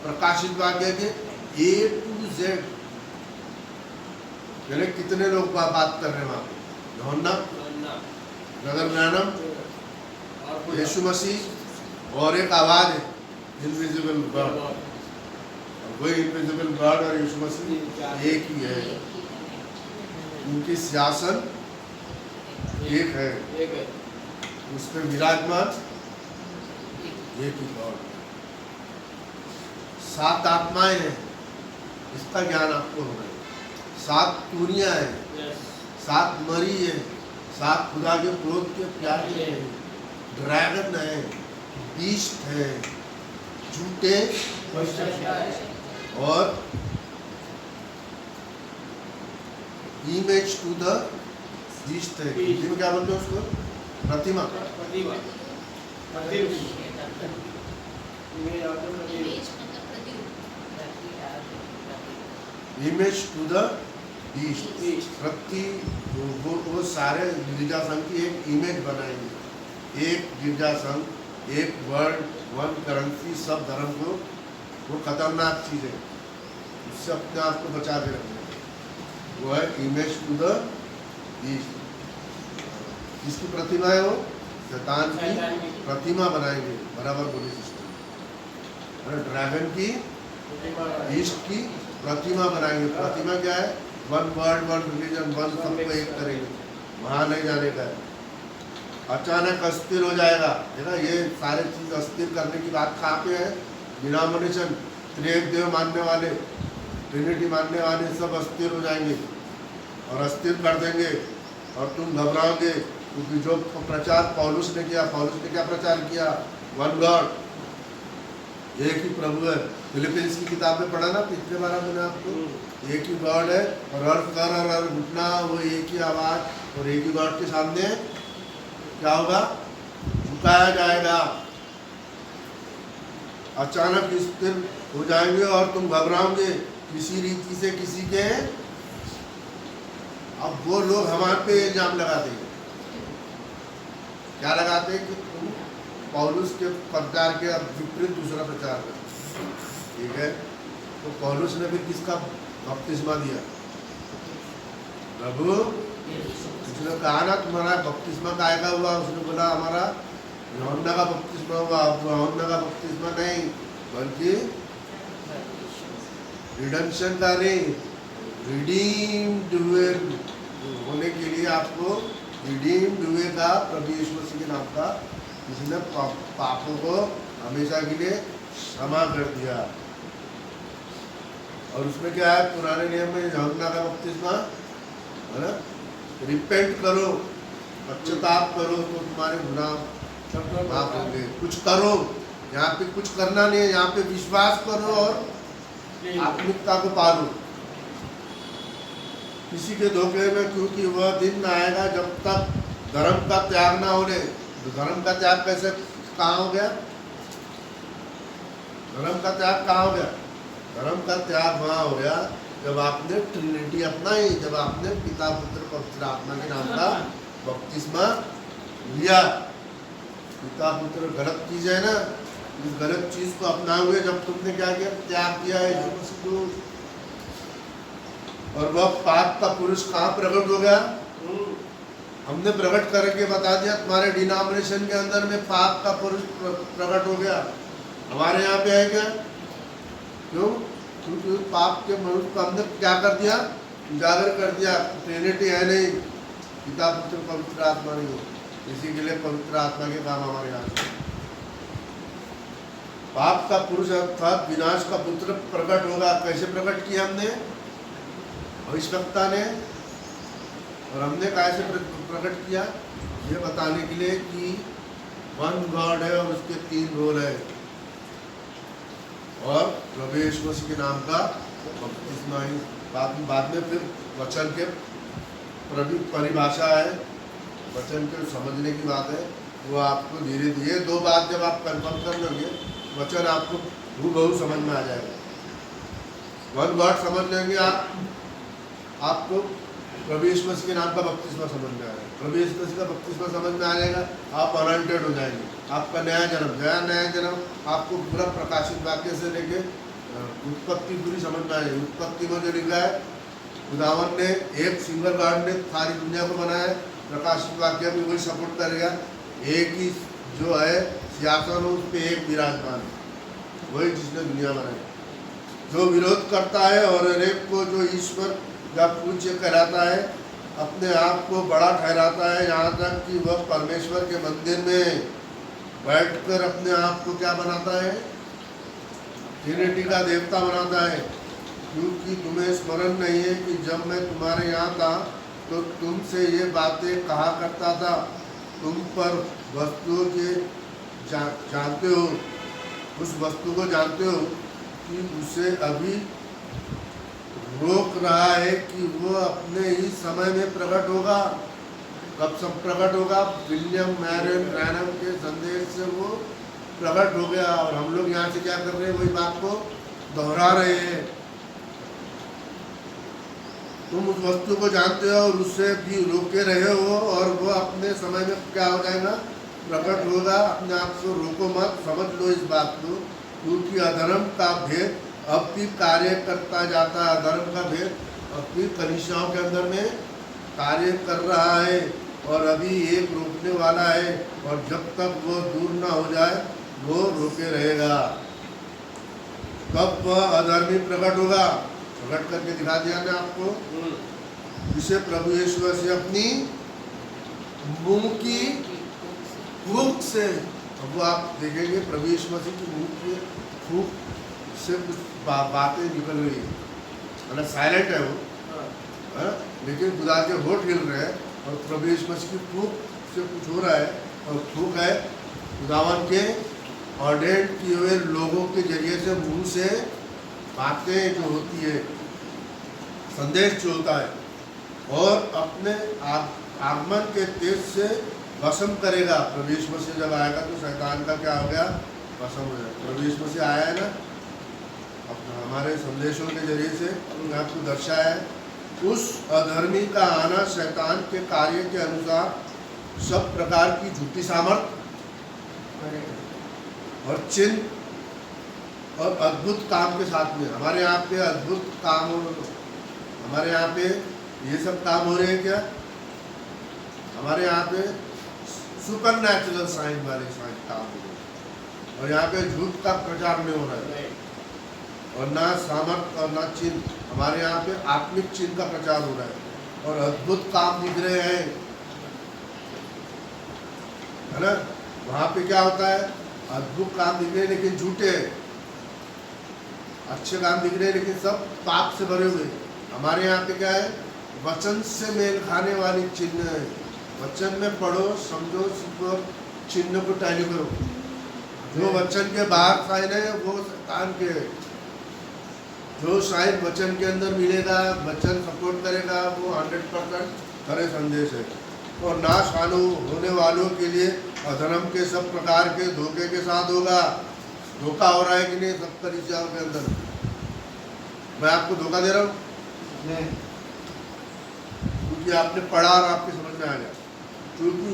प्रकाशित वाक्य के A to Z, यानी कितने लोग बात कर रहे हैं वहां पे? यूहन्ना, ब्रदर ब्रैनम, यीशु मसीह और एक आवाज है, इनविजिबल गॉड। वही इनविजिबल गॉड और यीशु मसीह एक ही है, उनकी सियासत एक है, उस पर विराजमान एक ही गॉड। 7 आत्माएं हैं, इसका ज्ञान आपको होना है। 7 तूरियां हैं, 7 मरी है, 7 खुदा के क्रोध के प्यारे हैं, ड्रैगन है, बीस्ट है, झूठे और इमेज टू द बीस्ट है। हिंदी में क्या बोलते हैं उसको? प्रतिमा। इमेज टू द बीस्ट, प्रति वो सारे गिरजा संघ की एक इमेज बनाएंगे। एक गिरजा संघ, एक वर्ड, वन करेंसी, सब धर्म को, वो खतरनाक चीज है, उससे अपने आप को बचा के रखना। वो है इमेज टू द बीस्ट। किसकी प्रतिमा है वो? शैतान की प्रतिमा बनाएंगे, बराबर बोली सिस्टम। ड्रैगन की, बीस्ट की प्रतिमा बनाएंगे। प्रतिमा क्या है? One word, one religion, one सबको एक करेंगे, वहां नहीं जाने का है। अचानक अस्थिर हो जाएगा, है ना? ये सारे चीज अस्थिर करने की बात कहाँ पे है? डिनोमिनेशन, त्रिएक देव मानने वाले, ट्रिनिटी मानने वाले सब अस्थिर हो जाएंगे और अस्थिर कर देंगे और तुम घबराओगे, क्योंकि जो प्रचार पौलुस ने किया, पौलुस ने क्या प्रचार किया? वन गॉड, एक ही प्रभु है। फिलिपींस की किताब में पढ़ा ना पिछले बार मैंने आपको, एक ही गॉड है और अर्थ कर और घुटना वो एक ही आवाज, और एक ही गॉड के सामने क्या होगा? झुकाया जाएगा। अचानक स्थिर हो जाएंगे और तुम घबराओगे किसी रीति से किसी के। अब वो लोग हमारे पे इल्जाम लगाते हैं, क्या लगाते हैं? कि तुम पौलुस के प्रचार के विपरीत दूसरा प्रचार कर, ठीक है? तो पौलुस ने फिर किसका बपतिस्मा दिया? प्रभु, उसने कहा ना तुम्हारा बपतिस्मा कायगा हुआ? उसने बोला हमारा यूहन्ना का बपतिस्मा हुआ। अब यूहन्ना का बपतिस्मा नहीं, बल्कि रिडेम्पशन का नहीं, रिडीम्ड हुए होने के लिए आपको रिडीम्ड हुए का प्रभु यीशु मसीह के नाम का किसी ने पापों को हमेशा के लिए क्षमा कर दिया। और उसमें क्या है? पुराने नियम में यूहन्ना का बपतिस्मा है ना, रिपेंट करो, पश्चाताप करो तो तुम्हारे गुनाह माफ होंगे। कुछ करो, यहाँ पे कुछ करना नहीं है, यहाँ पे विश्वास करो और आत्मिकता को पालो। किसी के धोखे में, क्योंकि वह दिन आएगा जब तक धर्म का त्याग ना होने। तो धर्म का त्याग कैसे, कहाँ हो गया? धर्म का त्याग कहाँ हो गया? धर्म का त्याग वहाँ हो गया जब आपने ट्रिनिटी अपनाई, जब आपने पिता पुत्र पवित्र आत्मा के नाम का बपतिस्मा लिया। पिता पुत्र गलत चीज है ना, इस गलत चीज को अपना हुए जब तुमने क्या किया? त्याग किया है यीशु मसीह को। और वह पाप का पुरुष कहाँ प्रकट हो गया? हमने प्रकट करके बता दिया, तुम्हारे डिनोमिनेशन के अंदर में पाप का पुरुष प्रकट हो गया। हमारे यहाँ पे है क्या? क्यों? क्योंकि पाप के मनुष्य को हमने क्या कर दिया? उजागर कर दिया। ट्रिनिटी है नहीं, पिता पुत्र पवित्र आत्मा नहीं हो, इसी के लिए पवित्र आत्मा के काम हमारे यहाँ। पाप का पुरुष अर्थात विनाश का पुत्र प्रकट होगा। कैसे प्रकट किया हमने? भविष्यवक्ता ने। और हमने कैसे प्रकट किया? ये बताने के लिए कि वन गॉड है और उसके 3 रोल है, और प्रभु यीशु मसीह के नाम का बपतिस्मा ही। बाद में फिर वचन के परिभाषा है, वचन के समझने की बात है, वो आपको धीरे धीरे 2 बात जब आप कन्फर्म कर लोगे, वचन आपको हूबहू समझ में आ जाएगा। वन गॉड समझ लेंगे आप, आपको प्रभु यीशु मसीह के नाम का बपतिस्मा समझ में आएगा। प्रभु यीशु मसीह का बपतिस्मा समझ में आ जाएगा, आप अनॉइंटेड हो जाएंगे। आपका नया जन्म आपको पूरा प्रकाशित वाक्य से लेके उत्पत्ति पूरी समझ में आई। उत्पत्ति में जो लिखा है, खुदावन ने एक सिंगल गॉड ने सारी दुनिया को बनाया। प्रकाशित वाक्य भी वही सपोर्ट करेगा। एक ही जो है सिंहासन, उस पर एक विराजमान, वही जिसने दुनिया बनाई। जो विरोध करता है और एक को जो ईश्वर या पूज्य कहलाता है, अपने आप को बड़ा ठहराता है, यहाँ तक कि वह परमेश्वर के मंदिर में बैठकर अपने आप को क्या बनाता है, ट्रिनिटी का देवता बनाता है। क्योंकि तुम्हें स्मरण नहीं है कि जब मैं तुम्हारे यहाँ था तो तुमसे ये बातें कहा करता था। तुम पर वस्तुओं के जानते हो, उस वस्तु को जानते हो कि उसे अभी रोक रहा है कि वो अपने ही समय में प्रकट होगा। कब सब प्रकट होगा? विलियम मैरियन ब्रैनम के संदेश से वो प्रकट हो गया। और हम लोग यहाँ से क्या कर रहे हैं, वही बात को दोहरा रहे हैं। तुम उस वस्तु को जानते हो और उससे भी रोके रहे हो, और वो अपने समय में क्या हो जाएगा, प्रकट होगा। अपने आप को रोको मत, समझ लो इस बात को। क्योंकि अधर्म का भेद अब भी कार्य करता जाता है। अधर्म का भेद अब भी कलीसियाओं के अंदर में कार्य कर रहा है, और अभी एक रोकने वाला है, और जब तक वो दूर ना हो जाए वो रोके रहेगा। तब वह अधर्मी प्रकट होगा। प्रकट करके दिखा दिया ने आपको, जिसे प्रभु यीशु मसीह अपनी मुंह की फूंक से, अब वो आप देखेंगे प्रभु यीशु मसीह की मुंह की फूंक से कुछ बातें निकल रही है, मतलब साइलेंट है वो, लेकिन खुदा के होठ हिल रहे हैं, और प्रभु यीशु मसीह की फूंक से कुछ हो रहा है। और फूंक है खुदावन के ऑर्डेंड किए हुए लोगों के जरिए से मुंह से बातें जो होती है, संदेश जो होता है, और अपने आगमन के तेज से भस्म करेगा। प्रभु यीशु मसीह जब आएगा तो शैतान का क्या हो गया, भस्म हो जाएगा। प्रभु यीशु मसीह आया है ना, अब हमारे संदेशों के जरिए से उन्होंने आपको दर्शाया है। उस अधर्मी का आना शैतान के कार्य के अनुसार सब प्रकार की झूठी सामर्थ और चिन्ह और अद्भुत काम के साथ में। हमारे यहाँ पे अद्भुत काम, हमारे यहाँ पे ये सब काम हो रहे हैं क्या? हमारे यहाँ पे सुपर नेचुरल साइंस वाले साइंस काम हो रहे हैं, और यहाँ पे झूठ का प्रचार नहीं हो रहा है, और ना सामर्थ और ना चिन्ह। हमारे यहाँ पे आत्मिक चिन्ह का प्रचार हो रहा है, और अद्भुत काम दिख रहे हैं, है ना। वहाँ पे क्या होता है, अद्भुत काम दिख रहे हैं लेकिन झूठे, अच्छे काम दिख रहे हैं लेकिन सब पाप से भरे हुए। हमारे यहाँ पे क्या है, वचन से मेल खाने वाली चिन्ह है। वचन में पढ़ो, समझो, सीखो, चिन्ह को टैली करो। जो वचन के बाहर साइन है वो शैतान के, जो साइन वचन के अंदर मिलेगा, वचन सपोर्ट करेगा, वो 100% खरे संदेश है। और नाश होने वालों के लिए अधर्म के सब प्रकार के धोखे के साथ होगा। धोखा हो रहा है कि नहीं सब कलीसियाओं के अंदर? मैं आपको धोखा दे रहा हूँ क्योंकि आपने पढ़ा और आपके समझ में आ गया। क्योंकि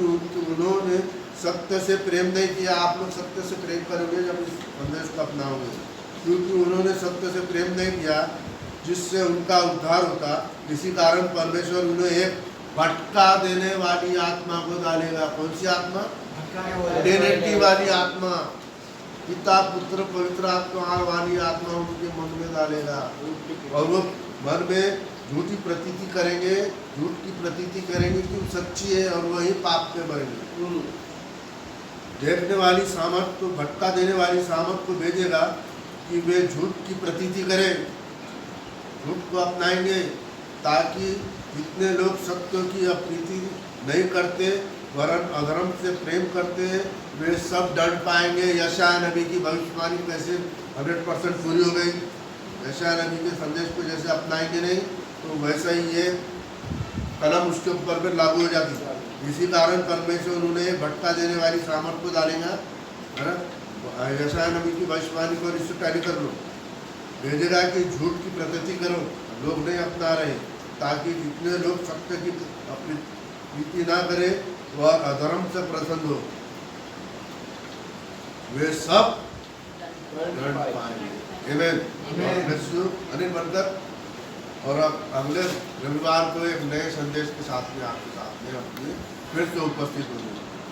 उन्होंने सत्य से प्रेम नहीं किया। आप लोग सत्य से प्रेम करोगे जब इस संदेश को अपनाओगे। क्योंकि उन्होंने सत्य से प्रेम नहीं किया जिससे उनका उद्धार होता, इसी कारण परमेश्वर उन्हें एक भटका देने वाली आत्मा को डालेगा। कौन सी आत्मा? ट्रिनिटी वाली आत्मा, पिता पुत्र पवित्र आत्मा वाली आत्मा उनके मन में डालेगा, और वो मन में झूठी प्रतीति करेंगे, झूठ की प्रतीति करेंगे कि वो सच्ची है, और वही पाप में मरेंगे। देखने वाली सामर्थ को, भटका देने वाली सामर्थ को भेजेगा कि वे झूठ की प्रतीति करें, झूठ को अपनाएंगे, ताकि जितने लोग सत्य की अप्रीति नहीं करते वरन अधर्म से प्रेम करते हैं, वे सब दंड पाएंगे। यशायाह नबी की भविष्यवाणी कैसे 100% पूरी हो गई। यशायाह नबी के संदेश को जैसे अपनाएंगे नहीं तो वैसा ही ये कलम उसके ऊपर पर लागू हो जाती है। इसी कारण परमेश्वर उन्होंने भटका देने वाली सामर्थ को डालेगा, है ना। यशायाह नबी की भविष्यवाणी को इससे टैली कर लो, भेजेगा कि झूठ की प्रतीति करो, लोग नहीं अपना रहे, ताकि जितने लोग सत्य की अपनी प्रीति ना करें वह अधर्म से प्रसन्न हो, वे सब दंड पाएंगे। आमीन। God bless you. अनिल बनकर, और अब अगले रविवार को एक नए संदेश के साथ में आपके साथ में अपने फिर से उपस्थित होंगे।